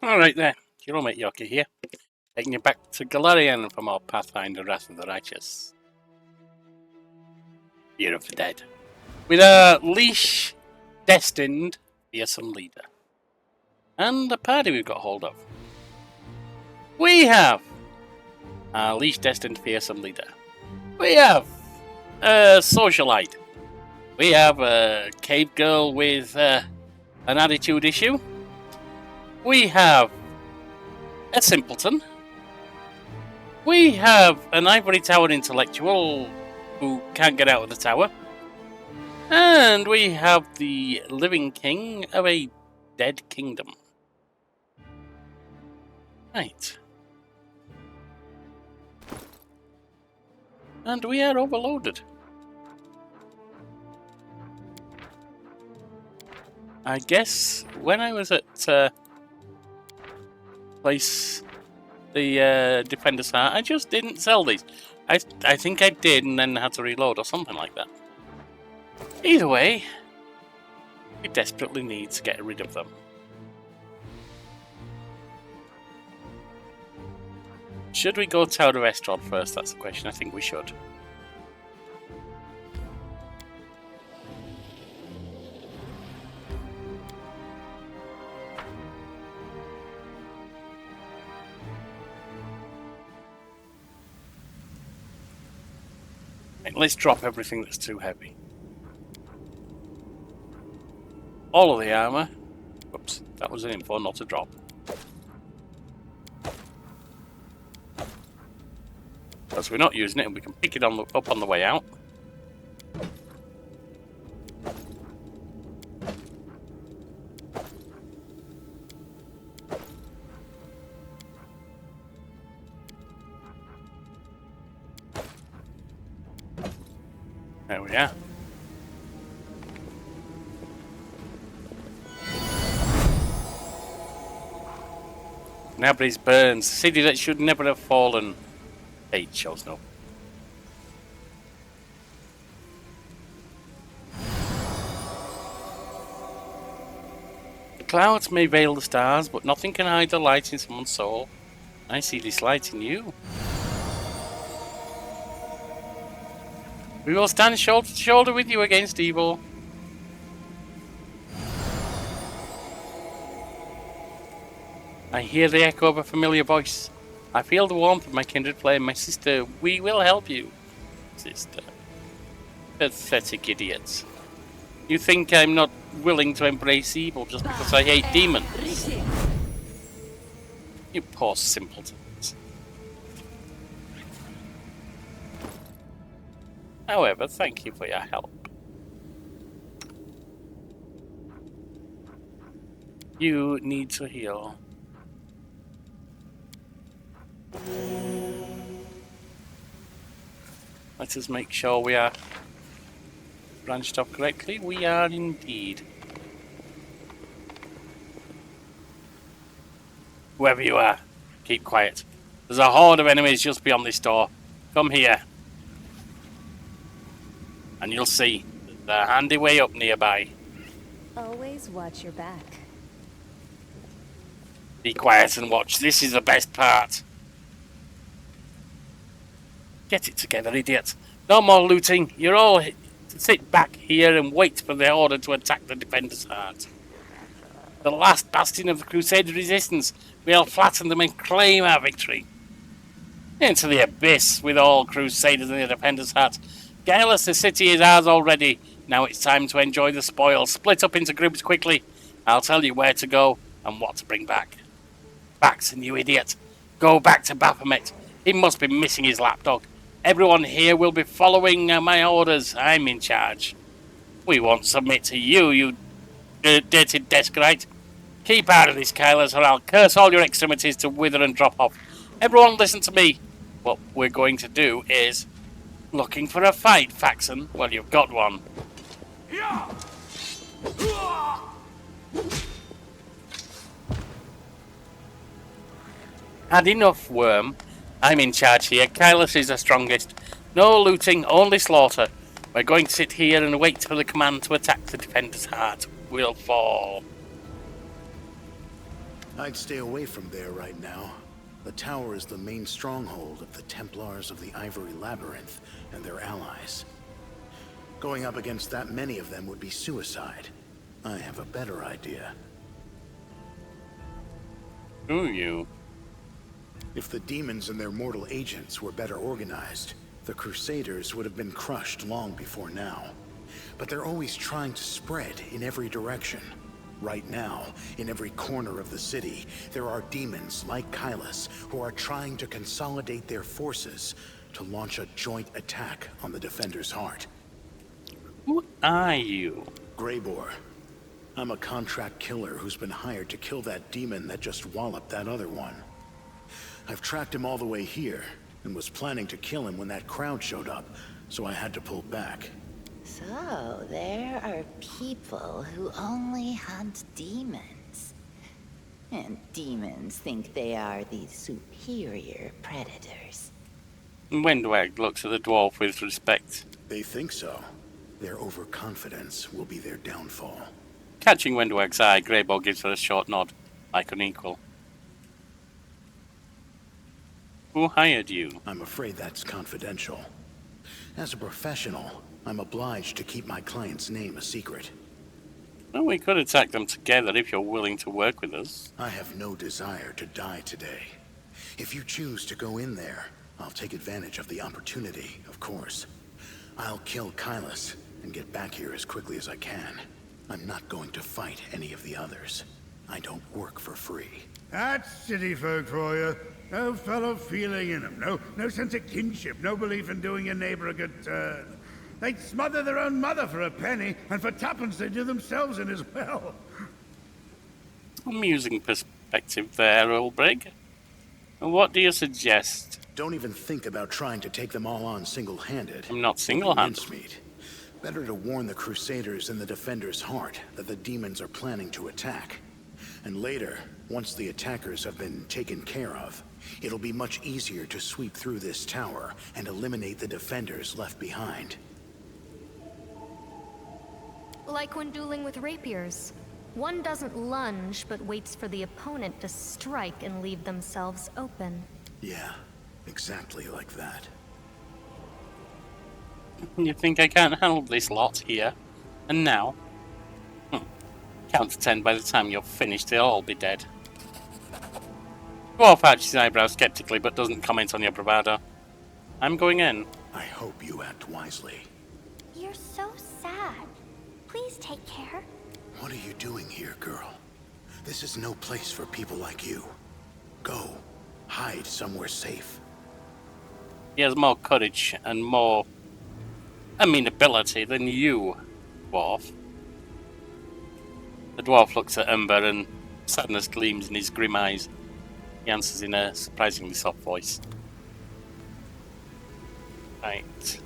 Alright there, your mate Yoki here, taking you back to Galarian for more Pathfinder Wrath of the Righteous. Year of the Dead. With a leash destined fearsome leader. And the party we've got hold of. We have a leash destined fearsome leader. We have a socialite. We have a cave girl with an attitude issue. We have a simpleton. We have an ivory tower intellectual who can't get out of the tower. And we have the living king of a dead kingdom. Right. And we are overloaded. I guess when I was at the Defender's Heart, I just didn't sell these. I think I did and then had to reload or something like that. Either way, we desperately need to get rid of them. Should we go Tower of Estrod first? That's the question. I think we should. Right, let's drop everything that's too heavy. All of the armor. Whoops, that was an info, not a drop. Because we're not using it and we can pick it up on the way out. There we are. Nabries burns. City that should never have fallen. Fate shows no. The clouds may veil the stars, but nothing can hide the light in someone's soul. I see this light in you. We will stand shoulder to shoulder with you against evil. I hear the echo of a familiar voice. I feel the warmth of my kindred flame. My sister, we will help you. Sister. Pathetic idiots. You think I'm not willing to embrace evil just because I hate demons? You poor simpletons. However, thank you for your help. You need to heal. Let us make sure we are branched off correctly. We are indeed. Whoever you are, keep quiet. There's a horde of enemies just beyond this door. Come here. And you'll see there's a handy way up nearby. Always watch your back. Be quiet and watch. This is the best part. Get it together, idiots. No more looting. You're all to sit back here and wait for the order to attack the Defender's Heart. The last bastion of the Crusader resistance. We'll flatten them and claim our victory. Into the abyss with all Crusaders in the Defender's Heart. Gaelus, the city is ours already. Now it's time to enjoy the spoils. Split up into groups quickly. I'll tell you where to go and what to bring back. Baxon, you idiot. Go back to Baphomet. He must be missing his lapdog. Everyone here will be following my orders. I'm in charge. We won't submit to you, you dirty deskerite. Keep out of this, Kylers, or I'll curse all your extremities to wither and drop off. Everyone listen to me. What we're going to do is... Looking for a fight, Faxon? Well, you've got one. Had enough, worm. I'm in charge here. Kylus is the strongest. No looting, only slaughter. We're going to sit here and wait for the command to attack the Defender's Heart. We'll fall. I'd stay away from there right now. The tower is the main stronghold of the Templars of the Ivory Labyrinth and their allies. Going up against that many of them would be suicide. I have a better idea. Do you? If the demons and their mortal agents were better organized, the Crusaders would have been crushed long before now. But they're always trying to spread in every direction. Right now, in every corner of the city, there are demons like Kylus who are trying to consolidate their forces to launch a joint attack on the Defender's heart. Who are you? Greybor. I'm a contract killer who's been hired to kill that demon that just walloped that other one. I've tracked him all the way here, and was planning to kill him when that crowd showed up, so I had to pull back. So, there are people who only hunt demons. And demons think they are the superior predators. Wendwag looks at the dwarf with respect. They think so. Their overconfidence will be their downfall. Catching Wendwag's eye, Greybor gives her a short nod, like an equal. Who hired you? I'm afraid that's confidential. As a professional, I'm obliged to keep my client's name a secret. Well, we could attack them together if you're willing to work with us. I have no desire to die today. If you choose to go in there, I'll take advantage of the opportunity, of course. I'll kill Kylus and get back here as quickly as I can. I'm not going to fight any of the others. I don't work for free. That's city folk for you. No fellow feeling in them. No sense of kinship. No belief in doing your neighbor a good turn. They'd smother their own mother for a penny, and for tuppence they do themselves in as well. Amusing perspective there, Ulbrig. And what do you suggest? Don't even think about trying to take them all on single-handed. I'm not single-handed. Mincemeat. Better to warn the Crusaders in the Defender's heart that the demons are planning to attack. And later, once the attackers have been taken care of, it'll be much easier to sweep through this tower and eliminate the defenders left behind. Like when dueling with rapiers. One doesn't lunge, but waits for the opponent to strike and leave themselves open. Yeah, exactly like that. You think I can't handle this lot here? And now? Count to 10, by the time you're finished, they'll all be dead. Dwarf arches his eyebrows skeptically, but doesn't comment on your bravado. I'm going in. I hope you act wisely. You're so sad. Please take care. What are you doing here, girl? This is no place for people like you. Go. Hide somewhere safe. He has more courage and more amenability than you, dwarf. The dwarf looks at Umber and sadness gleams in his grim eyes. He answers in a surprisingly soft voice. Right.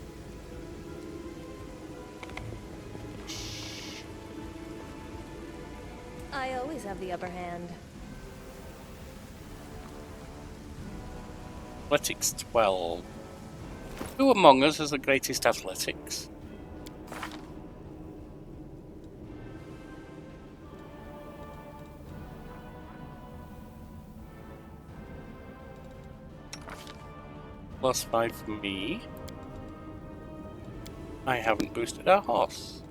I always have the upper hand. Athletics 12. Who among us has the greatest athletics? +5 for me. I haven't boosted our horse.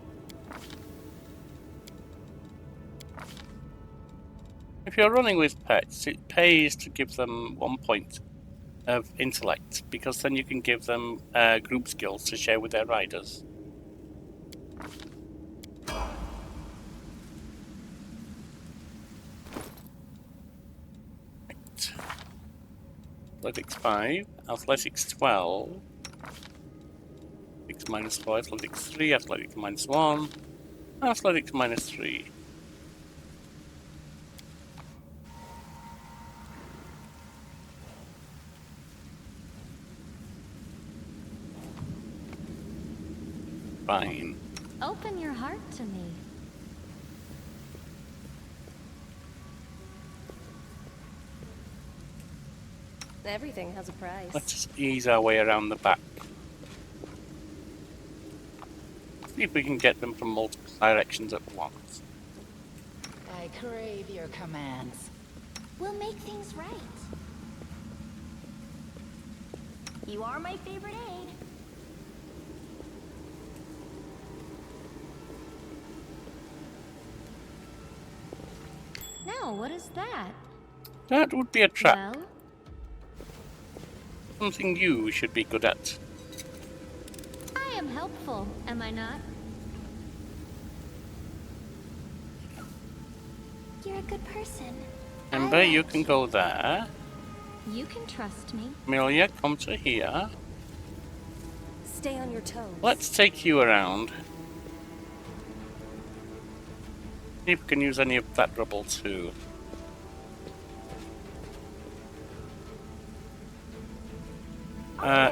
If you're running with pets, it pays to give them 1 point of intellect, because then you can give them group skills to share with their riders. Right. Athletics 5, Athletics 12, Athletics -4, Athletics 3, Athletics -1, Athletics -3. Fine. Open your heart to me. Everything has a price. Let's ease our way around the back. See if we can get them from multiple directions at once. I crave your commands. We'll make things right. You are my favorite aide. Now, what is that? That would be a trap. Well, Something you should be good at. I am helpful, am I not? You're a good person. Ember, you can go there. You can trust me. Amelia, come to here. Stay on your toes. Let's take you around. See if we can use any of that rubble too.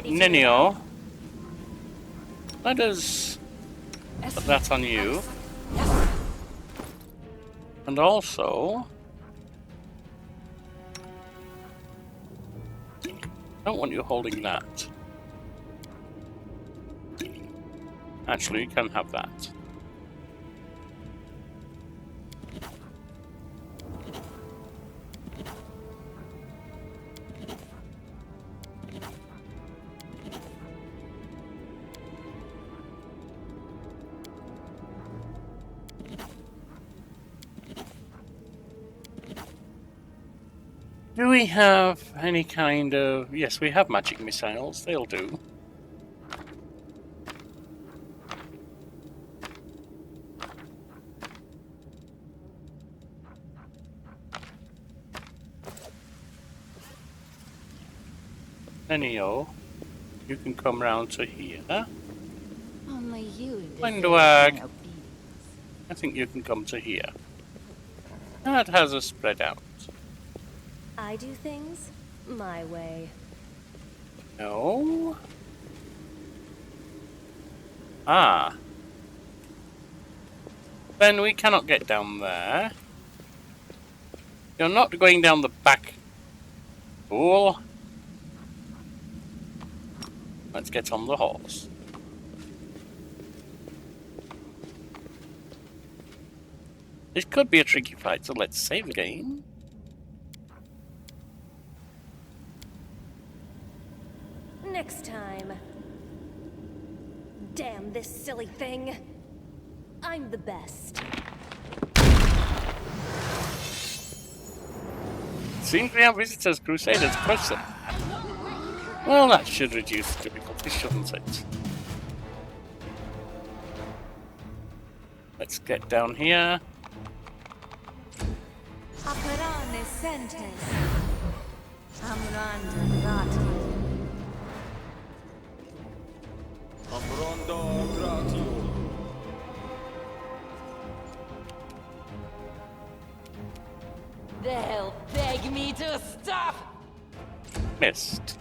Nenio, let us put that on you. And also, I don't want you holding that. Actually, you can have that. Do we have any kind of... Yes, we have magic missiles. They'll do. Nenio, you can come round to here. Only you Windwag. deserve obedience. I think you can come to here. That has us spread out. I do things my way. No. Ah. Then we cannot get down there. You're not going down the back. Fool. Let's get on the horse. This could be a tricky fight, so let's save the game. Next time. Damn this silly thing. I'm the best. Seems we have visitors, Crusaders, person. Well, that should reduce the difficulty, shouldn't it? Let's get down here. Operane sentes. Amranda grati. Amranda gratio. They'll beg me to stop. Missed.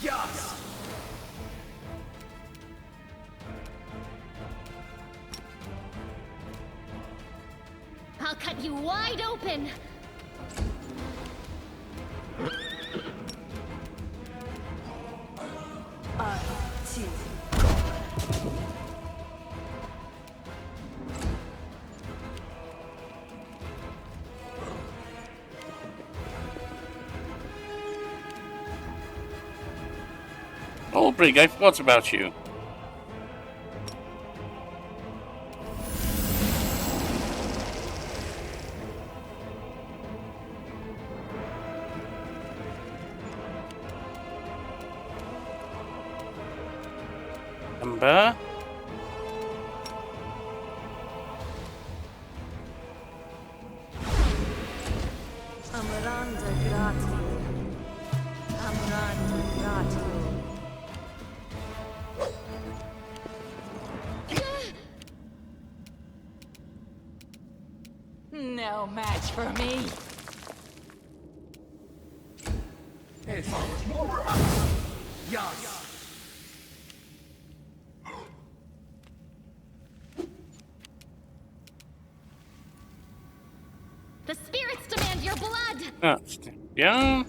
Yes. I'll cut you wide open. Oh, Brig, I forgot about you. Ember. Amranda grati. Amranda grati. No match for me. Yes. The spirits demand your blood. That's... Yeah.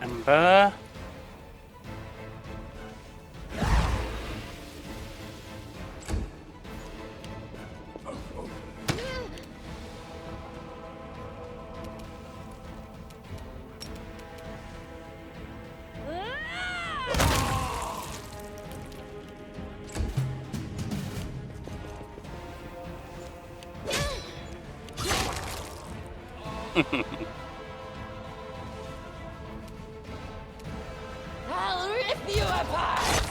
Ember. I'll rip you apart!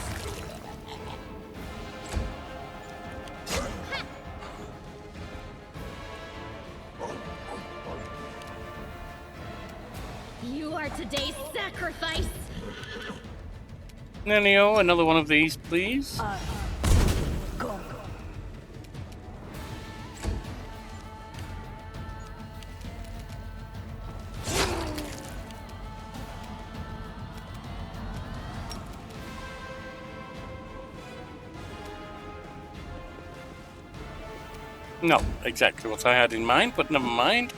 You are today's sacrifice. Nenio, another one of these, please. Go. Not exactly what I had in mind, but never mind.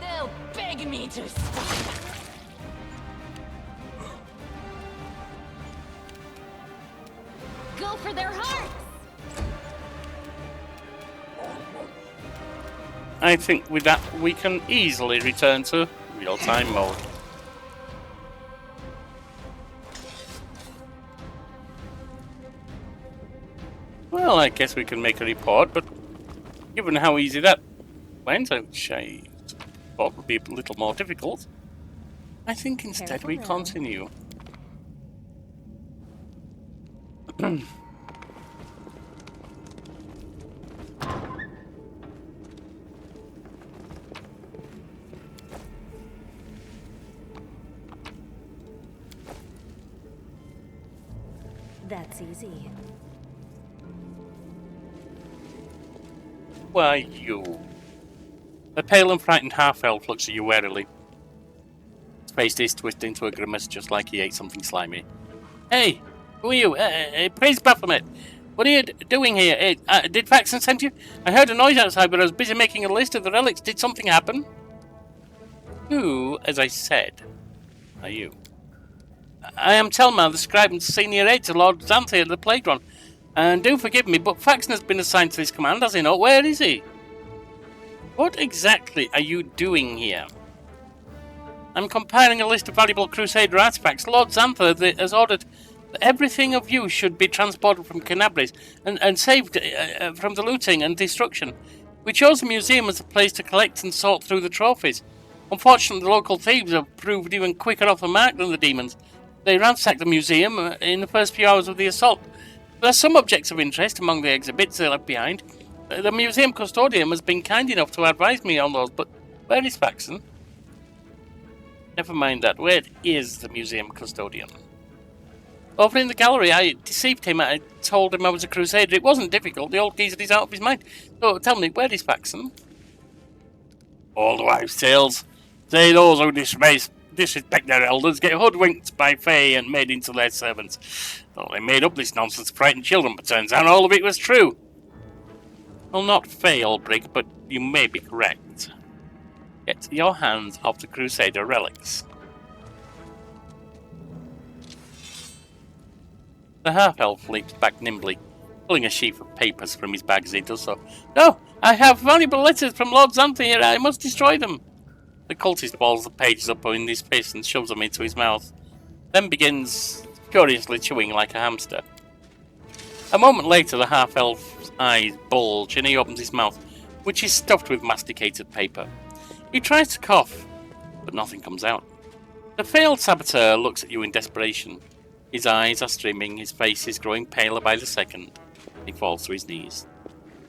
They'll beg me to stop. Go for their hearts. I think with that we can easily return to real-time mode. Well, I guess we can make a report, but given how easy that went, which I thought would be a little more difficult, I think instead we continue. That's easy. Why, you? The pale and frightened half-elf looks at you warily. His face is twisted into a grimace just like he ate something slimy. Hey, who are you? Praise Baphomet. What are you doing here? Did Faxon send you? I heard a noise outside, but I was busy making a list of the relics. Did something happen? Who, as I said, are you? I am Telmar, the scribe and senior aide to Lord Xanthir, the Plague One. And do forgive me, but Faxon has been assigned to this command, has he not? Where is he? What exactly are you doing here? I'm compiling a list of valuable Crusader artifacts. Lord Xanthir has ordered that everything of use should be transported from Canabris and saved from the looting and destruction. We chose the museum as a place to collect and sort through the trophies. Unfortunately, the local thieves have proved even quicker off the mark than the demons. They ransacked the museum in the first few hours of the assault. There are some objects of interest among the exhibits they left behind. The museum custodian has been kind enough to advise me on those, but where is Faxon? Never mind that. Where is the museum custodian? Over in the gallery. I deceived him. I told him I was a crusader. It wasn't difficult. The old geezer is out of his mind. So tell me, where is Faxon? Old wives' tales. Say those who disrespect their elders get hoodwinked by Fae and made into their servants. Thought they made up this nonsense to frighten children, but turns out all of it was true. Well, not Fae, Ulbrich, but you may be correct. Get your hands off the Crusader relics. The half-elf leaps back nimbly, pulling a sheaf of papers from his bag as he does so. No, I have valuable letters from Lord Xanthir. I must destroy them. The cultist balls the pages up in his fist and shoves them into his mouth, then begins furiously chewing like a hamster. A moment later, the half-elf's eyes bulge and he opens his mouth, which is stuffed with masticated paper. He tries to cough, but nothing comes out. The failed saboteur looks at you in desperation. His eyes are streaming, his face is growing paler by the second. He falls to his knees.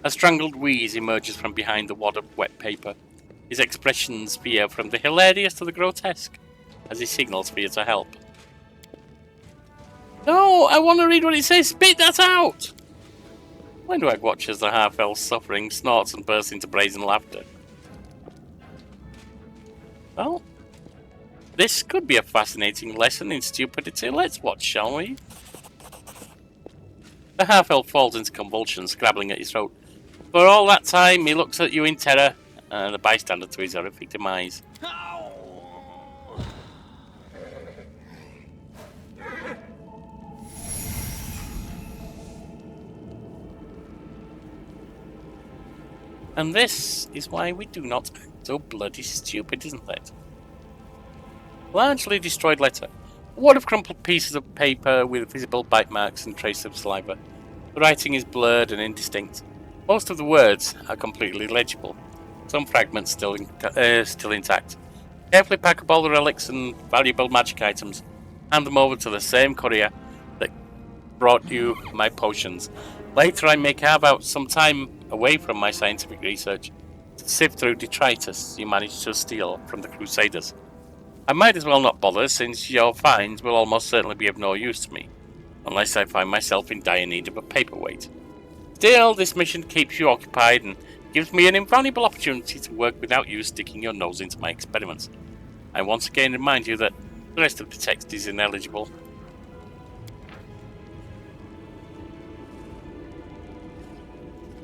A strangled wheeze emerges from behind the wad of wet paper. His expressions veer from the hilarious to the grotesque as he signals for you to help. No, I want to read what it says. Spit that out! Windwag watches the half-elf suffering, snorts and bursts into brazen laughter. Well, this could be a fascinating lesson in stupidity. Let's watch, shall we? The half-elf falls into convulsions, scrabbling at his throat. For all that time, he looks at you in terror, and a bystander to his horrific demise. And this is why we do not act so bloody stupid, isn't it? Largely destroyed letter. A wad of crumpled pieces of paper with visible bite marks and traces of saliva. The writing is blurred and indistinct. Most of the words are completely legible. Some fragments still intact. Carefully pack up all the relics and valuable magic items. Hand them over to the same courier that brought you my potions. Later I may carve out some time away from my scientific research to sift through detritus you managed to steal from the Crusaders. I might as well not bother, since your finds will almost certainly be of no use to me, unless I find myself in dire need of a paperweight. Still, this mission keeps you occupied and gives me an invaluable opportunity to work without you sticking your nose into my experiments. I once again remind you that the rest of the text is ineligible.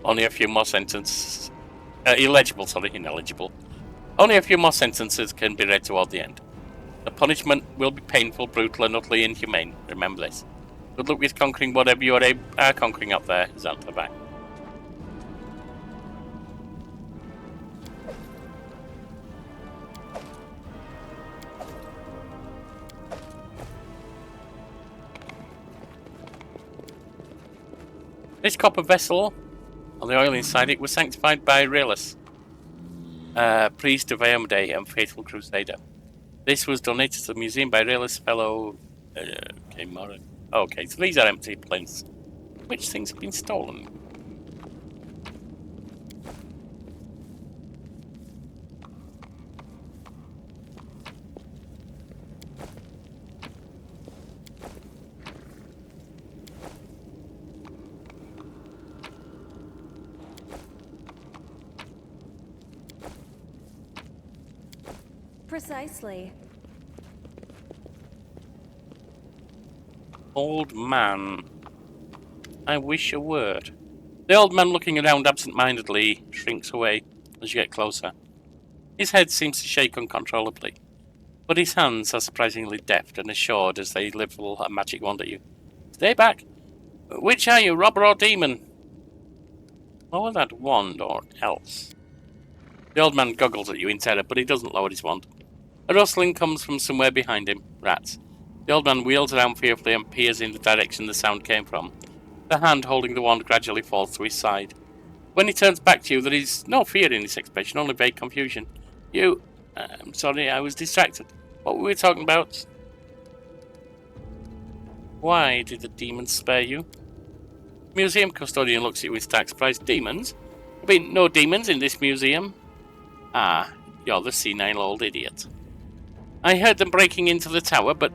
Only a few more sentences... ineligible. Only a few more sentences can be read toward the end. The punishment will be painful, brutal, and utterly inhumane. Remember this. Good luck with conquering whatever you are conquering up there, Xanthabak. This copper vessel, and the oil inside it, was sanctified by Aurelius, priest of Eomde and faithful crusader. This was donated to the museum by Aurelius' fellow... Okay, so these are empty planes. Which things have been stolen? Precisely. Old man. I wish a word. The old man, looking around absent-mindedly, shrinks away as you get closer. His head seems to shake uncontrollably, but his hands are surprisingly deft and assured as they level a magic wand at you. Stay back! Which are you, robber or demon? Lower that wand or else. The old man goggles at you in terror, but he doesn't lower his wand. A rustling comes from somewhere behind him. Rats. The old man wheels around fearfully and peers in the direction the sound came from. The hand holding the wand gradually falls to his side. When he turns back to you, there is no fear in his expression, only vague confusion. You... I'm sorry, I was distracted. What were we talking about? Why did the demons spare you? Museum custodian looks at you in stark surprise. Demons? There have been no demons in this museum. Ah, you're the senile old idiot. I heard them breaking into the tower, but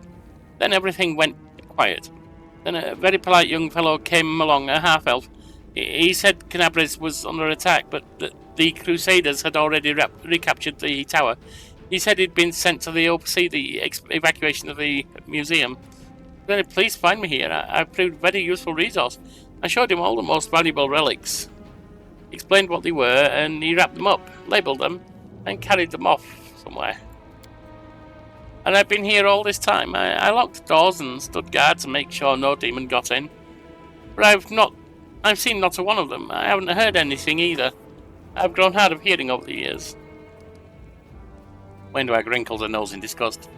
then everything went quiet. Then a very polite young fellow came along, a half-elf. He said Canabres was under attack, but the Crusaders had already recaptured the tower. He said he'd been sent to oversee the evacuation of the museum. Really, please find me here. I've proved a very useful resource. I showed him all the most valuable relics, explained what they were, and he wrapped them up, labelled them, and carried them off somewhere. And I've been here all this time. I locked the doors and stood guard to make sure no demon got in. But I've seen not a one of them. I haven't heard anything either. I've grown hard of hearing over the years. Windwag wrinkles her nose in disgust.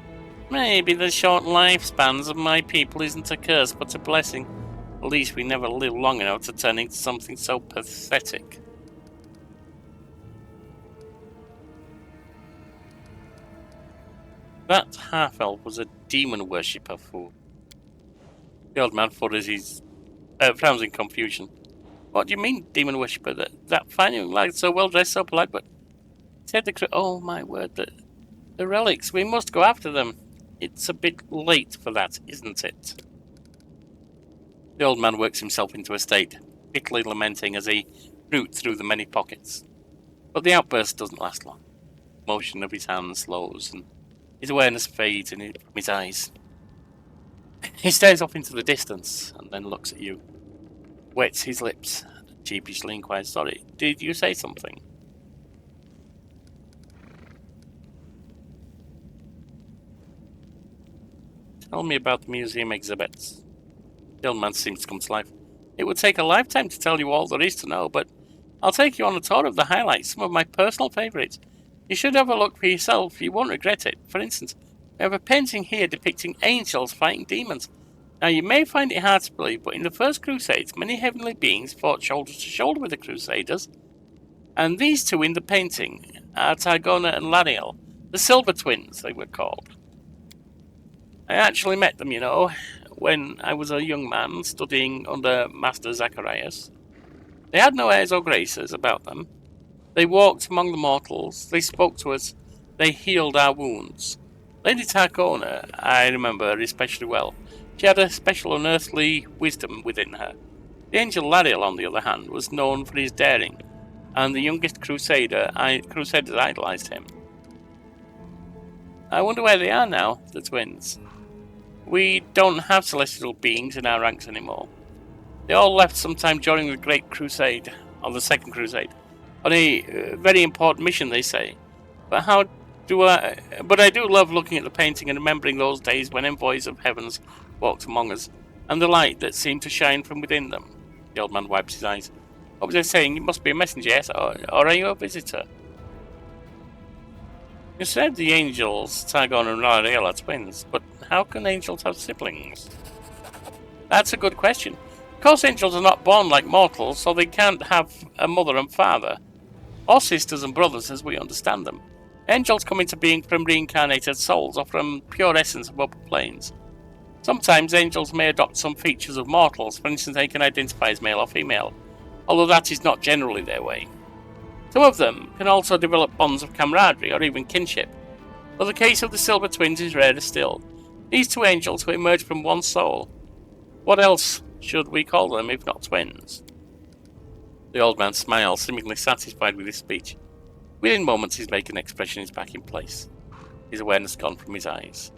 Maybe the short lifespans of my people isn't a curse, but a blessing. At least we never live long enough to turn into something so pathetic. That half-elf was a demon worshipper, fool. The old man frowns in confusion. What do you mean, demon worshipper? That fine young lad, so well dressed, so polite, but... Said oh my word, the relics, we must go after them. It's a bit late for that, isn't it? The old man works himself into a state, bitterly lamenting as he roots through the many pockets. But the outburst doesn't last long. The motion of his hands slows, and his awareness fades from his eyes. He stares off into the distance, and then looks at you. wets his lips, sheepishly inquires, "Sorry, did you say something?" "Tell me about the museum exhibits." The old man seems to come to life. "It would take a lifetime to tell you all there is to know, but I'll take you on a tour of the highlights, some of my personal favourites. You should have a look for yourself, you won't regret it. For instance, we have a painting here depicting angels fighting demons. Now, you may find it hard to believe, but in the First Crusades, many heavenly beings fought shoulder to shoulder with the Crusaders. And these two in the painting are Targona and Lariel, the Silver Twins, they were called. I actually met them, you know, when I was a young man studying under Master Zacharias. They had no airs or graces about them. They walked among the mortals, they spoke to us, they healed our wounds. Lady Targona, I remember especially well. She had a special unearthly wisdom within her. The angel Lariel, on the other hand, was known for his daring, and the youngest crusaders idolized him. I wonder where they are now, the twins. We don't have celestial beings in our ranks anymore. They all left sometime during the Great Crusade, or the Second Crusade, on a very important mission, they say. But I do love looking at the painting and remembering those days when envoys of heavens walked among us, and the light that seemed to shine from within them. The old man wipes his eyes. What was I saying? You must be a messenger, yes? Or are you a visitor? You said the angels, Targon and Lariel, are twins, but how can angels have siblings? That's a good question. Of course, angels are not born like mortals, so they can't have a mother and father, or sisters and brothers as we understand them. Angels come into being from reincarnated souls, or from pure essence of upper planes. Sometimes angels may adopt some features of mortals, for instance they can identify as male or female, although that is not generally their way. Some of them can also develop bonds of camaraderie or even kinship, but the case of the Silver Twins is rarer still. These two angels who emerged from one soul. What else should we call them if not twins? The old man smiles, seemingly satisfied with his speech. Within moments his vacant expression is back in place, his awareness gone from his eyes.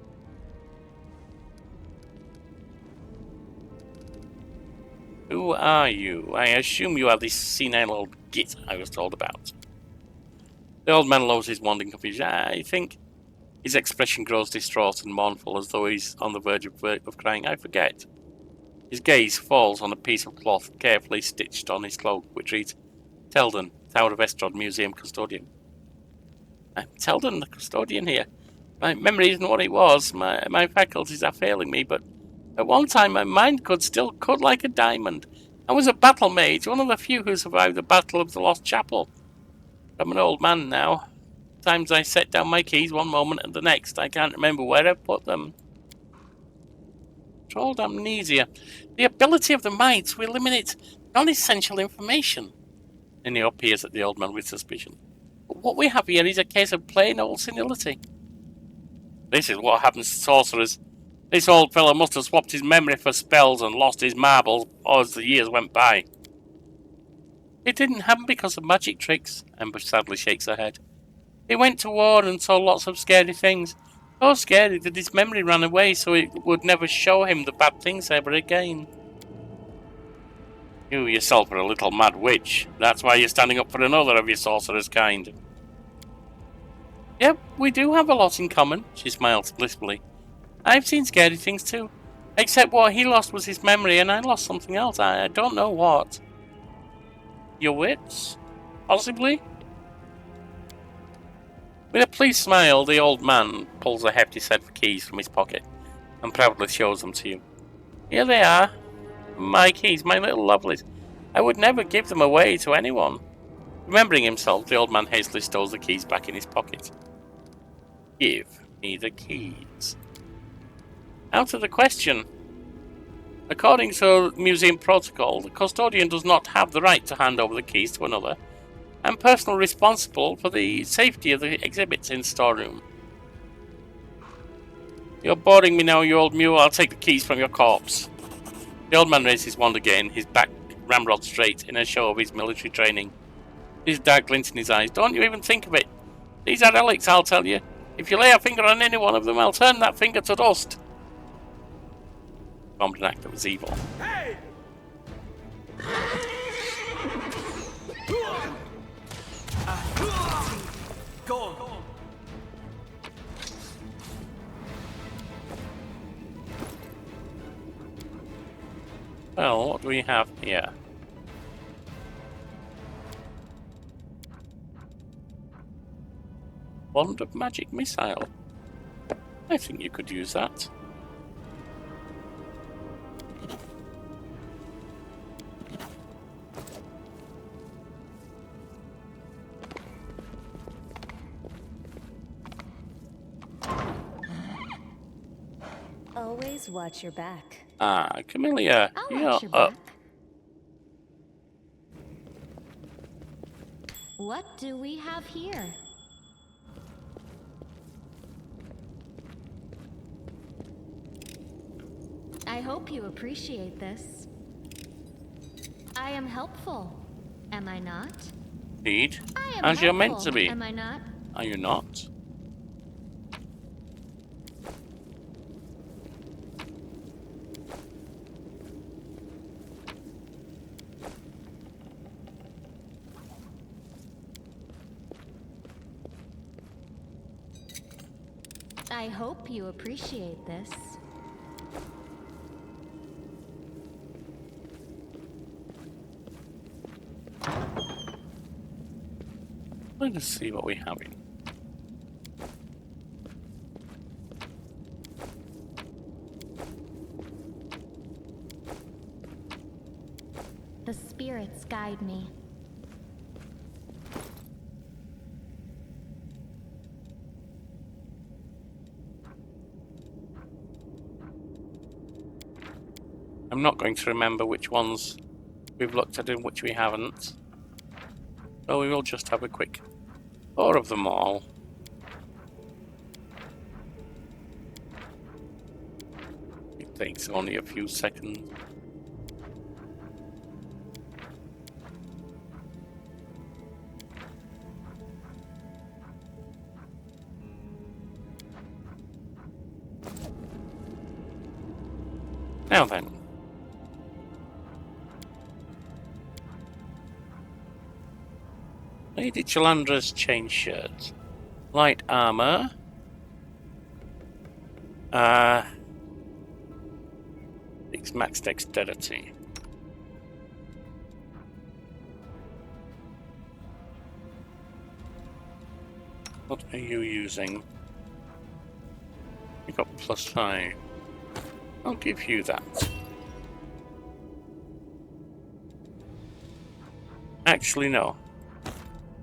Who are you? I assume you are this senile old git I was told about. The old man lowers his wand in confusion. I think his expression grows distraught and mournful, as though he's on the verge of crying. I forget. His gaze falls on a piece of cloth carefully stitched on his cloak, which reads, Teldon, Tower of Estrod Museum Custodian. I'm Teldon, the custodian here. My memory isn't what it was. My faculties are failing me, but at one time my mind could still cut like a diamond. I was a battle mage, one of the few who survived the Battle of the Lost Chapel. I'm an old man now. Times I set down my keys one moment and the next. I can't remember where I put them. Controlled amnesia. The ability of the mind to eliminate non-essential information. And he peers at the old man with suspicion. But what we have here is a case of plain old senility. This is what happens to sorcerers. This old fellow must have swapped his memory for spells and lost his marbles as the years went by. It didn't happen because of magic tricks, Ambush sadly shakes her head. He went to war and saw lots of scary things. So scary that his memory ran away so it would never show him the bad things ever again. You yourself are a little mad witch. That's why you're standing up for another of your sorcerer's kind. Yep, we do have a lot in common, she smiles blissfully. I've seen scary things too. Except what he lost was his memory and I lost something else. I don't know what. Your wits? Possibly? With a pleased smile, the old man pulls a hefty set of keys from his pocket and proudly shows them to you. Here they are. My keys, my little lovelies. I would never give them away to anyone. Remembering himself, the old man hastily stows the keys back in his pocket. Give me the keys. Out of the question. According to museum protocol, the custodian does not have the right to hand over the keys to another. I'm personally responsible for the safety of the exhibits in the storeroom. You're boring me now, you old mule. I'll take the keys from your corpse. The old man raises his wand again, his back ramrod straight in a show of his military training. His dark glint in his eyes. Don't you even think of it. These are relics, I'll tell you. If you lay a finger on any one of them, I'll turn that finger to dust. Formed an act that was evil. Hey! Well, what do we have here? Wand of Magic Missile. I think you could use that. Always watch your back. Ah, Camellia, I'll you're watch your up. back. What do we have here? I hope you appreciate this. I am helpful, am I not? Indeed. I am As you're meant to helpful, be. am I not? Are you not? I hope you appreciate this. Let us see what we have in. The spirits guide me. I'm not going to remember which ones we've looked at and which we haven't. So we will just have a quick tour of them all. It takes only a few seconds. Now then. Lady Chalandra's chain shirt. Light armor. It's max dexterity. What are you using? You got +5. I'll give you that. Actually, no.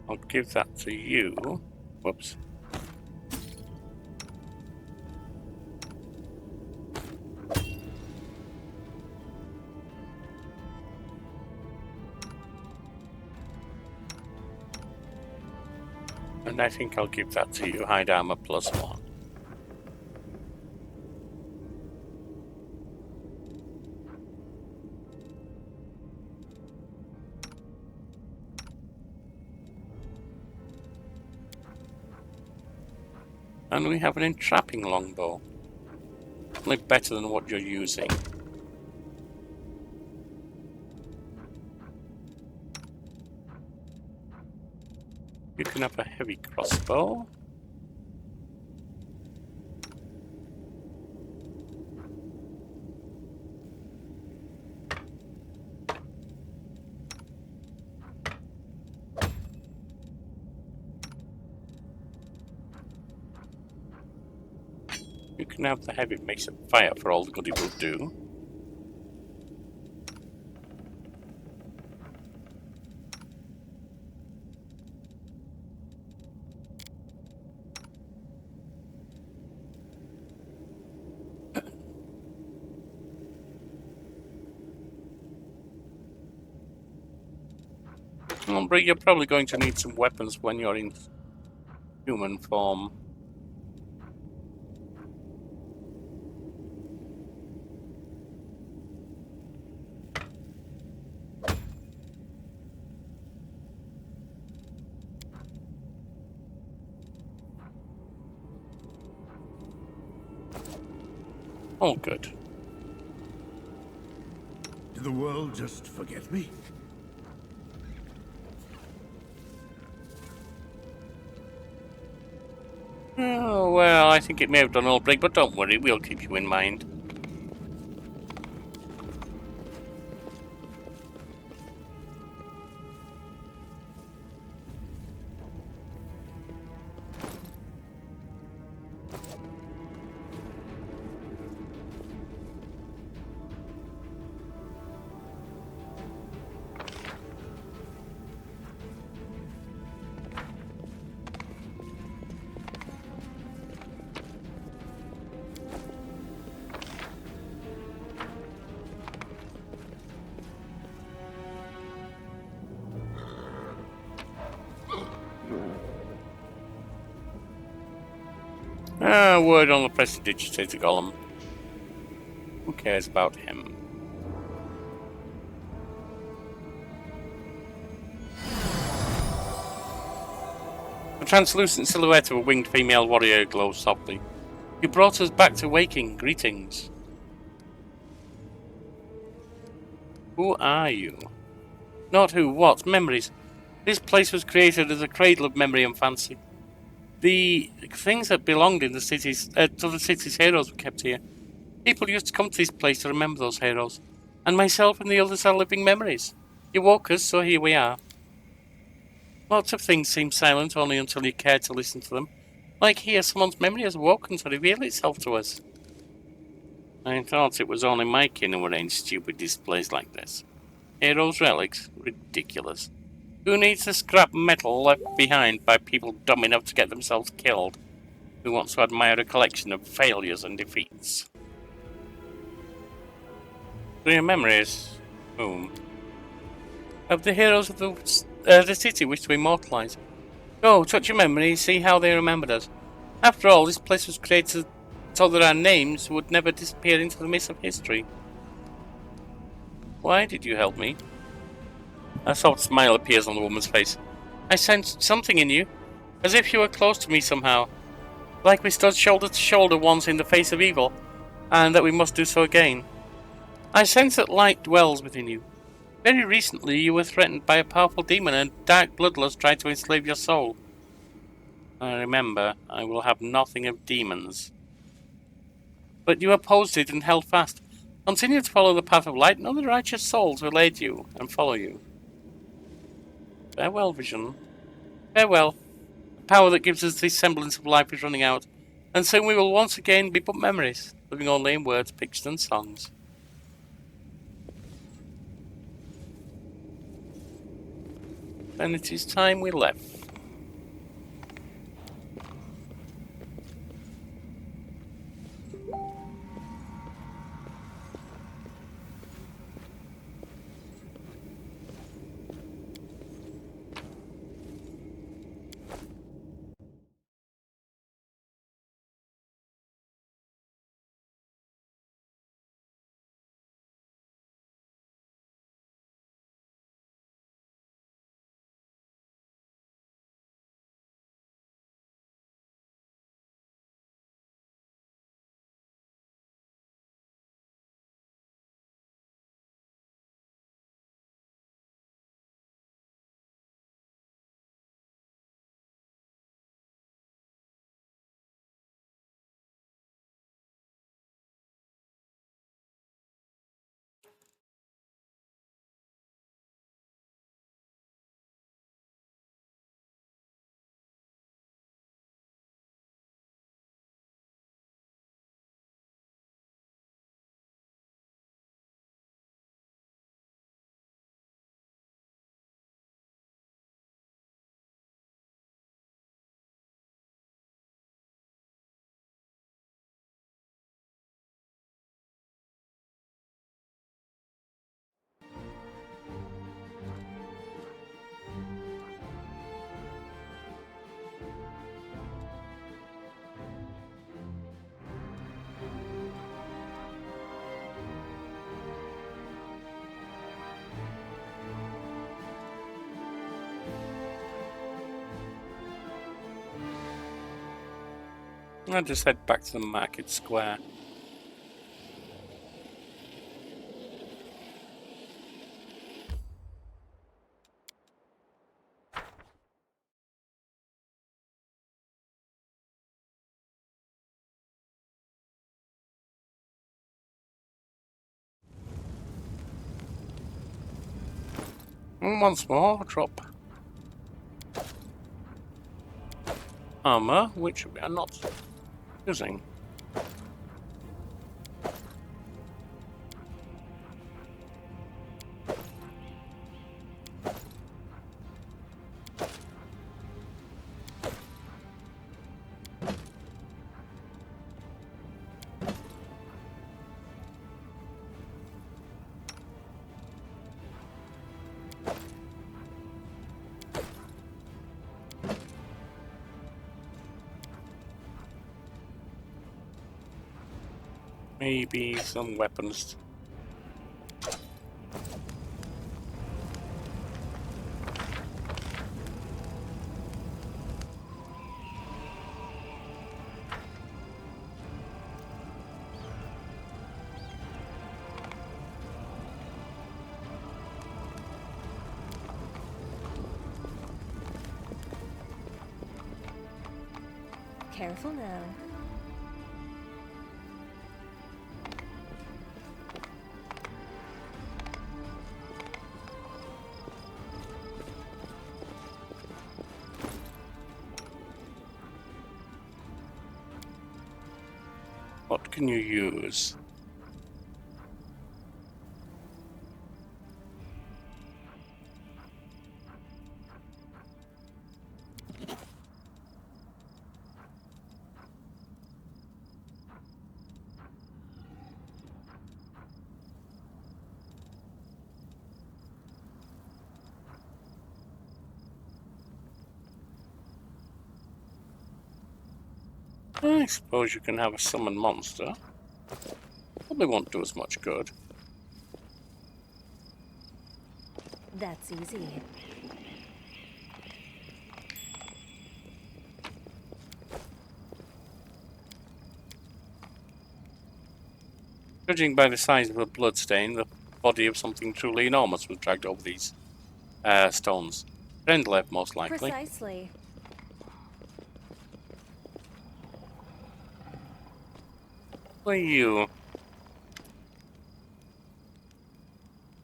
I'll give that to you. Whoops. And I think I'll give that to you. Hide armor +1. And we have an entrapping longbow. Only better than what you're using. You can have a heavy crossbow. You can have the heavy mace of fire for all the good it will do. But you're probably going to need some weapons when you're in human form. Oh, good. Did the world just forget me? Oh, well, I think it may have done Ulbrich, but don't worry, we'll keep you in mind. Word on the prestidigitator Golem. Who cares about him? The translucent silhouette of a winged female warrior glows softly. You brought us back to waking. Greetings. Who are you? Not who, what? Memories. This place was created as a cradle of memory and fancy. The things that belonged in the cities, to the city's heroes were kept here. People used to come to this place to remember those heroes. And myself and the others are living memories. You woke us, so here we are. Lots of things seem silent only until you care to listen to them. Like here, someone's memory has woken to reveal itself to us. I thought it was only my kin who arranged stupid displays like this. Heroes' relics? Ridiculous. Who needs the scrap metal left behind by people dumb enough to get themselves killed? Who wants to admire a collection of failures and defeats? So your memories? Whom? Of the heroes of the city wish to immortalize. Go, touch your memory, see how they remembered us. After all, this place was created so that our names would never disappear into the mist of history. Why did you help me? A soft smile appears on the woman's face. I sensed something in you, as if you were close to me somehow. Like we stood shoulder to shoulder once in the face of evil, and that we must do so again. I sense that light dwells within you. Very recently you were threatened by a powerful demon and dark bloodlust tried to enslave your soul. I remember, I will have nothing of demons. But you opposed it and held fast. Continue to follow the path of light, and other righteous souls will aid you and follow you. Farewell, Vision. Farewell. The power that gives us this semblance of life is running out, and soon we will once again be but memories, living only in words, pictures and songs. Then it is time we left. I'll just head back to the market square. And once more, drop armor, which we are not using. Maybe some weapons. Careful now. What can you use? I suppose you can have a summon monster. Probably won't do as much good. That's easy. Judging by the size of a bloodstain, the body of something truly enormous was dragged over these stones. Rendlev, most likely. Precisely. Who are you?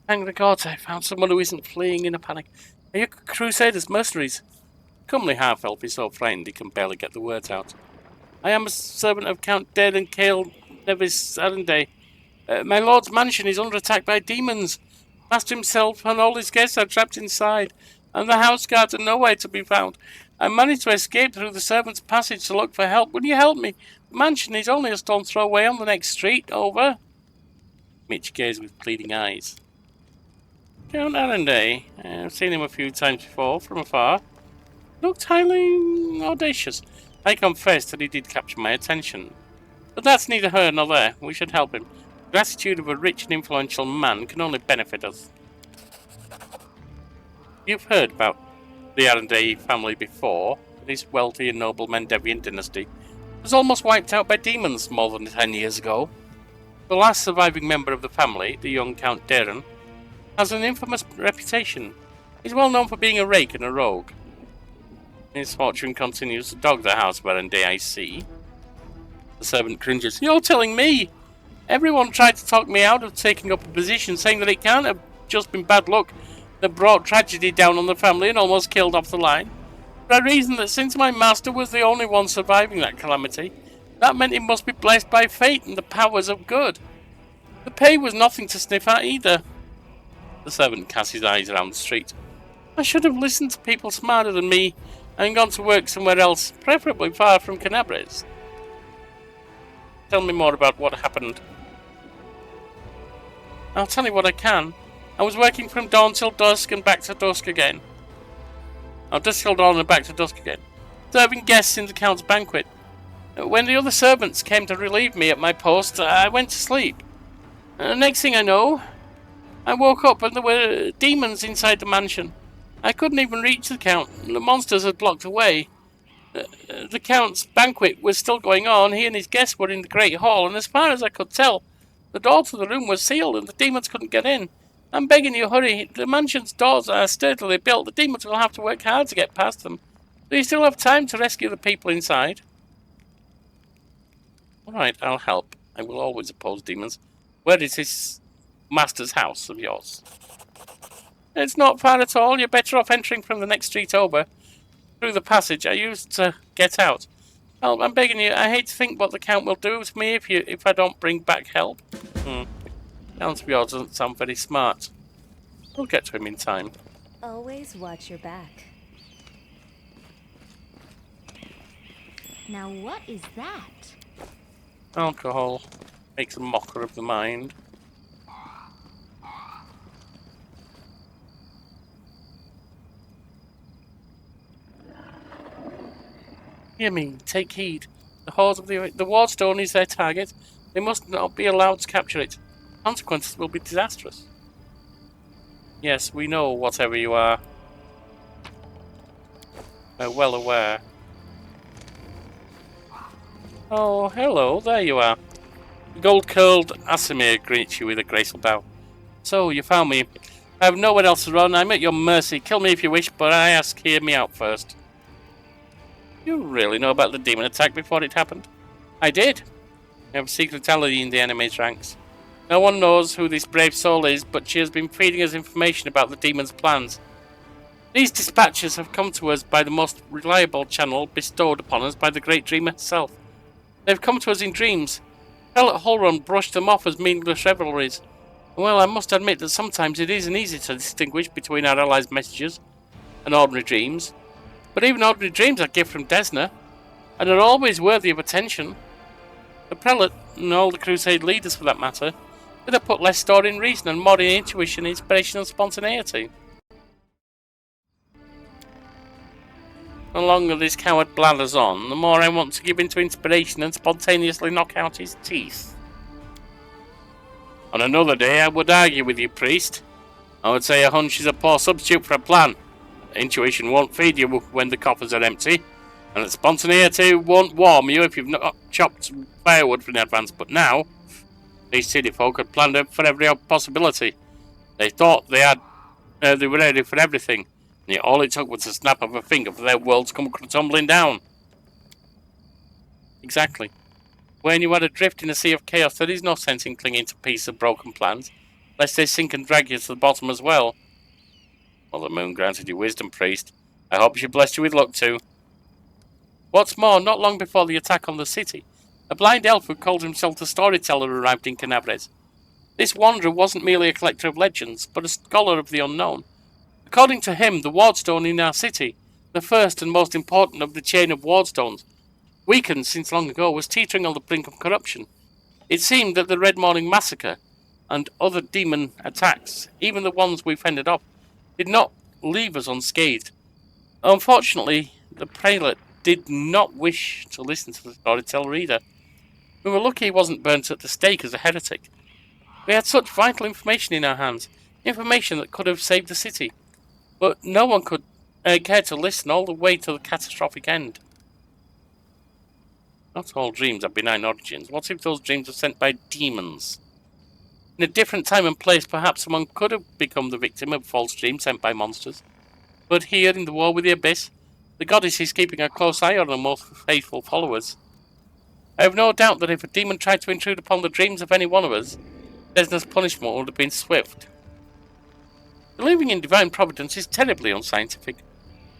Thank the gods, I found someone who isn't fleeing in a panic. Are you Crusaders, mercenaries? Comely half-elf is so frightened he can barely get the words out. I am a servant of Count Darren Cale Nevis Arenday. My lord's mansion is under attack by demons. Master himself and all his guests are trapped inside, and the house guards are nowhere to be found. I managed to escape through the servants' passage to look for help. Will you help me? The mansion is only a stone's throw away on the next street. Over. Mitch gazed with pleading eyes. Count Arenday. I've seen him a few times before, from afar. Looked highly audacious. I confess that he did capture my attention. But that's neither here nor there. We should help him. The gratitude of a rich and influential man can only benefit us. You've heard about the Arenday family before. This wealthy and noble Mendevian dynasty was almost wiped out by demons more than 10 years ago. The last surviving member of the family, the young Count Darren, has an infamous reputation. He's well known for being a rake and a rogue. His fortune continues to dog the house of Arenday, I see. The servant cringes. You're telling me? Everyone tried to talk me out of taking up a position, saying that it can't have just been bad luck that brought tragedy down on the family and almost killed off the line. But I reasoned that since my master was the only one surviving that calamity, that meant he must be blessed by fate and the powers of good. The pay was nothing to sniff at either. The servant cast his eyes around the street. I should have listened to people smarter than me and gone to work somewhere else, preferably far from Canabres. Tell me more about what happened. I'll tell you what I can. I was working from dawn till dusk and back to dusk again. Dusk till dawn and back to dusk again. Serving guests in the Count's banquet. When the other servants came to relieve me at my post, I went to sleep. Next thing I know, I woke up and there were demons inside the mansion. I couldn't even reach the Count. The monsters had blocked the way. The Count's banquet was still going on. He and his guests were in the Great Hall, and as far as I could tell, the door to the room was sealed and the demons couldn't get in. I'm begging you, hurry. The mansion's doors are sturdily built. The demons will have to work hard to get past them. Do you still have time to rescue the people inside? Alright, I'll help. I will always oppose demons. Where is this master's house of yours? It's not far at all. You're better off entering from the next street over. Through the passage I used to get out. Oh, I'm begging you. I hate to think what the Count will do to me if I don't bring back help. Count of yours doesn't sound very smart. We'll get to him in time. Always watch your back. Now what is that? Alcohol makes a mocker of the mind. Hear me, take heed. The Wardstone is their target. They must not be allowed to capture it. Consequences will be disastrous. Yes, we know whatever you are. We're well aware. Oh, hello, there you are. The gold-curled Asimir greets you with a graceful bow. So, you found me. I have nowhere else to run. I'm at your mercy. Kill me if you wish, but I ask hear me out first. You really know about the demon attack before it happened? I did. I have secretality in the enemy's ranks. No one knows who this brave soul is, but she has been feeding us information about the demon's plans. These dispatches have come to us by the most reliable channel bestowed upon us by the great dreamer herself. They've come to us in dreams. Hell at Holrun brushed them off as meaningless revelries. Well, I must admit that sometimes it isn't easy to distinguish between our allies' messages and ordinary dreams. But even ordinary dreams are a gift from Desna, and are always worthy of attention. The prelate, and all the crusade leaders for that matter, could have put less store in reason and more in intuition, inspiration and spontaneity. The longer this coward blathers on, the more I want to give in to inspiration and spontaneously knock out his teeth. On another day I would argue with you, priest. I would say a hunch is a poor substitute for a plan. Intuition won't feed you when the coffers are empty, and that spontaneity won't warm you if you've not chopped firewood in advance. But now, these city folk had planned for every possibility. They thought they were ready for everything, and yet all it took was a snap of a finger for their world to come tumbling down. Exactly. When you are adrift in a sea of chaos, there is no sense in clinging to pieces of broken plans, lest they sink and drag you to the bottom as well. Well, the moon granted you wisdom, priest. I hope she blessed you with luck too. What's more, not long before the attack on the city, a blind elf who called himself the Storyteller arrived in Canavres. This wanderer wasn't merely a collector of legends, but a scholar of the unknown. According to him, the wardstone in our city, the first and most important of the chain of wardstones, weakened since long ago, was teetering on the brink of corruption. It seemed that the Red Morning Massacre and other demon attacks, even the ones we fended off, did not leave us unscathed. Unfortunately, the prelate did not wish to listen to the storyteller either. We were lucky he wasn't burnt at the stake as a heretic. We had such vital information in our hands, information that could have saved the city, but no one could care to listen all the way to the catastrophic end. Not all dreams have benign origins. What if those dreams were sent by demons? In a different time and place, perhaps someone could have become the victim of a false dream sent by monsters. But here, in the war with the Abyss, the goddess is keeping a close eye on her most faithful followers. I have no doubt that if a demon tried to intrude upon the dreams of any one of us, Desna's punishment would have been swift. Believing in divine providence is terribly unscientific.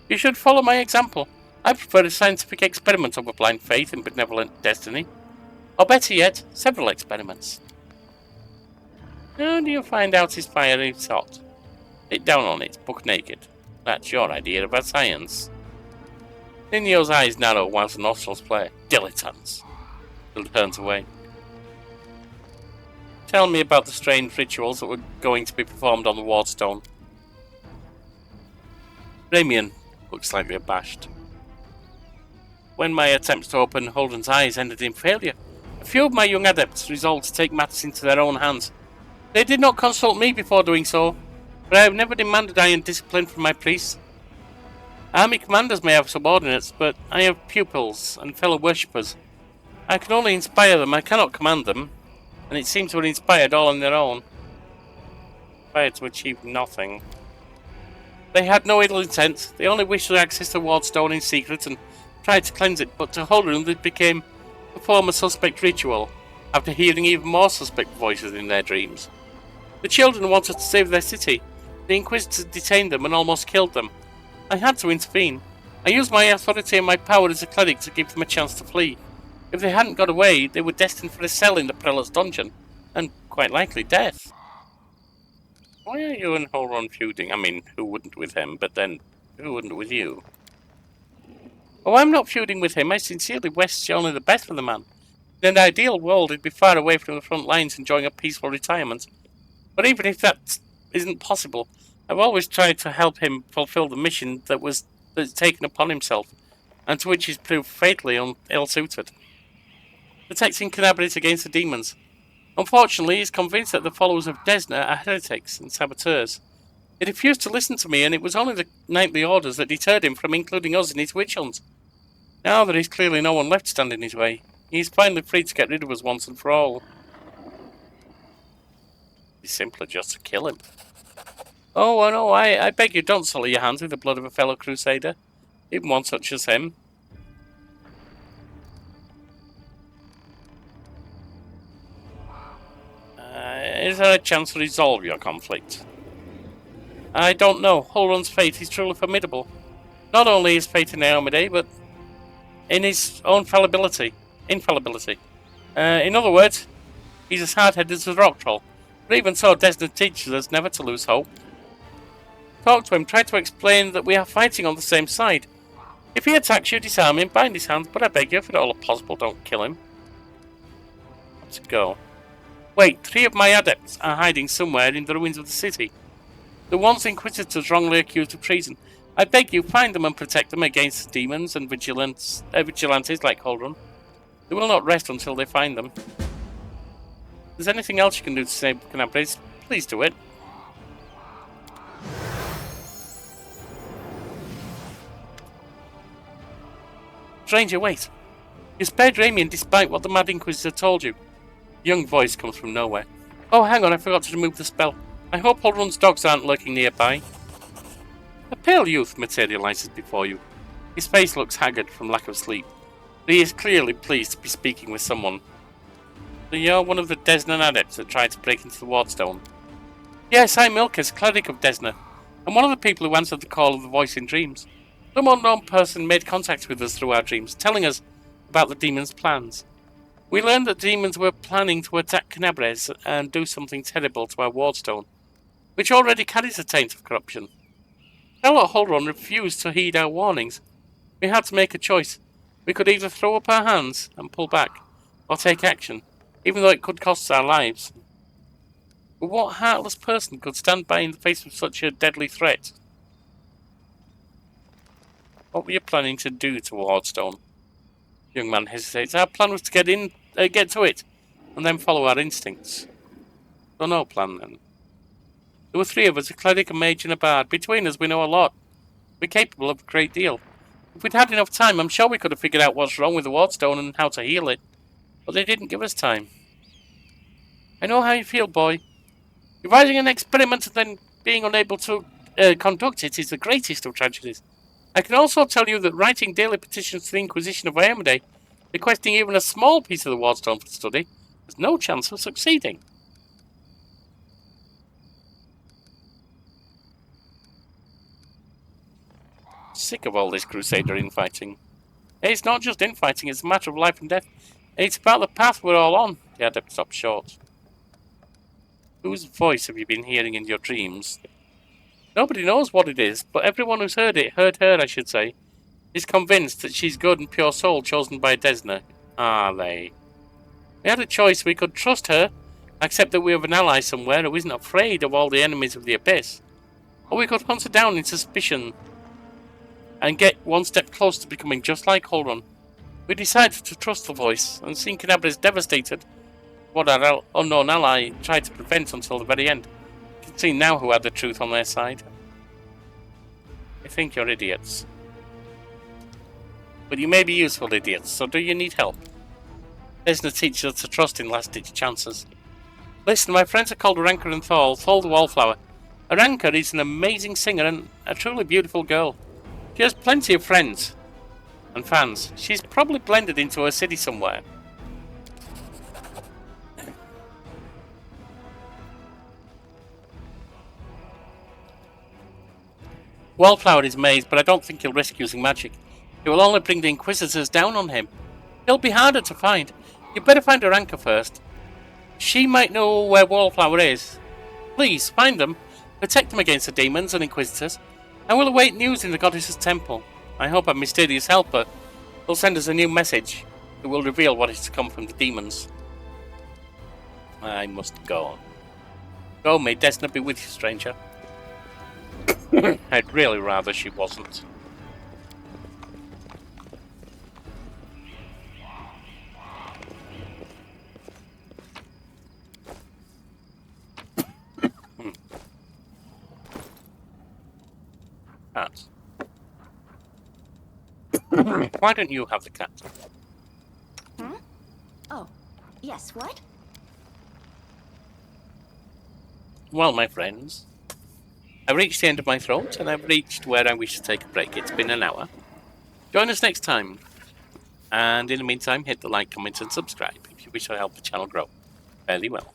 You should follow my example. I prefer a scientific experiment over blind faith in benevolent destiny. Or better yet, several experiments. How do you find out his fire is hot? Sit down on it, buck naked. That's your idea of a science. Ninio's eyes narrow whilst the nostrils flare. Dilettantes. He turns away. Tell me about the strange rituals that were going to be performed on the wardstone. Ramian looked slightly abashed. When my attempts to open Holden's eyes ended in failure, a few of my young adepts resolved to take matters into their own hands. They did not consult me before doing so, but I have never demanded iron discipline from my priests. Army commanders may have subordinates, but I have pupils and fellow worshippers. I can only inspire them, I cannot command them, and it seems to have inspired all on their own. Inspired to achieve nothing. They had no ill intent, they only wished to access the wardstone in secret and tried to cleanse it, but to Holden it became perform a suspect ritual, after hearing even more suspect voices in their dreams. The children wanted to save their city. The Inquisitors detained them and almost killed them. I had to intervene. I used my authority and my power as a cleric to give them a chance to flee. If they hadn't got away, they were destined for a cell in the prelate's dungeon, and quite likely death. Why are you and Holron feuding? I mean, who wouldn't with him, but then, who wouldn't with you? Oh, I'm not feuding with him. I sincerely wish only the best for the man. In an ideal world, he'd be far away from the front lines enjoying a peaceful retirement. But even if that isn't possible, I've always tried to help him fulfill the mission that's taken upon himself, and to which he's proved fatally ill-suited. protecting Canabris against the demons. Unfortunately, he's convinced that the followers of Desna are heretics and saboteurs. He refused to listen to me, and it was only the knightly orders that deterred him from including us in his witch hunt. Now there is clearly no one left to stand in his way. He is finally free to get rid of us once and for all. It's simpler just to kill him. Oh, no, I beg you, don't sully your hands with the blood of a fellow crusader, even one such as him. Is there a chance to resolve your conflict? I don't know. Holrun's fate is truly formidable. Not only his fate in Iomedae, but in his own infallibility. In other words, he's as hard-headed as a rock troll. But even so, Desna teaches us never to lose hope. Talk to him, try to explain that we are fighting on the same side. If he attacks you, disarm him, bind his hands, but I beg you, if at all possible, don't kill him. Let's go. Wait, 3 of my adepts are hiding somewhere in the ruins of the city. The ones Inquisitors wrongly accused of treason. I beg you, find them and protect them against demons and vigilantes like Holrun. They will not rest until they find them. If there's anything else you can do to save Canabris, please do it. Stranger, wait. You spared Ramian despite what the Mad Inquisitor told you. A young voice comes from nowhere. Oh, hang on, I forgot to remove the spell. I hope Holrun's dogs aren't lurking nearby. A pale youth materializes before you. His face looks haggard from lack of sleep, but he is clearly pleased to be speaking with someone. So you're one of the Desna adepts that tried to break into the Wardstone? Yes, I'm Ilkis, cleric of Desna. I'm one of the people who answered the call of the voice in dreams. Some unknown person made contact with us through our dreams, telling us about the demons' plans. We learned that demons were planning to attack Canabres and do something terrible to our Wardstone, which already carries a taint of corruption. Charlotte Holrun refused to heed our warnings. We had to make a choice. We could either throw up our hands and pull back, or take action, even though it could cost us our lives. But what heartless person could stand by in the face of such a deadly threat? What were you planning to do to Wardstone? The young man hesitates. Our plan was to get to it, and then follow our instincts. So no plan then. There were 3 of us, a cleric, a mage, and a bard. Between us, we know a lot. We're capable of a great deal. If we'd had enough time, I'm sure we could have figured out what's wrong with the Wardstone and how to heal it. But they didn't give us time. I know how you feel, boy. Devising an experiment and then being unable to conduct it is the greatest of tragedies. I can also tell you that writing daily petitions to the Inquisition of Iomedae, requesting even a small piece of the Wardstone for study, has no chance of succeeding. Sick of all this Crusader infighting. It's not just infighting, it's a matter of life and death. It's about the path we're all on. The adept stopped short. Whose voice have you been hearing in your dreams? Nobody knows what it is, but everyone who's heard her, I should say, is convinced that she's good and pure soul chosen by Desna. Are they? We had a choice. We could trust her, accept that we have an ally somewhere who isn't afraid of all the enemies of the Abyss. Or we could hunt her down in suspicion and get one step closer to becoming just like Holrun. We decided to trust the voice, and seeing Canabris devastated, what our unknown ally tried to prevent until the very end. You can see now who had the truth on their side. I think you're idiots. But you may be useful idiots, so do you need help? Desna teaches us to trust in last-ditch chances. Listen, my friends are called Arranca and Thal the Wallflower. Arranca is an amazing singer and a truly beautiful girl. She has plenty of friends and fans. She's probably blended into a city somewhere. Wallflower is amazed, but I don't think he'll risk using magic. It will only bring the Inquisitors down on him. He'll be harder to find. You'd better find Arranca first. She might know where Wallflower is. Please, find them. Protect them against the demons and Inquisitors. I will await news in the Goddess's temple. I hope our mysterious helper will send us a new message that will reveal what is to come from the demons. I must go. Go, may Desna be with you, stranger. I'd really rather she wasn't. cat. Why don't you have the cat? Hmm? Oh, yes, what? Well, my friends, I've reached the end of my throat, and I've reached where I wish to take a break. It's been an hour. Join us next time. And in the meantime, hit the like, comment, and subscribe if you wish to help the channel grow fairly well.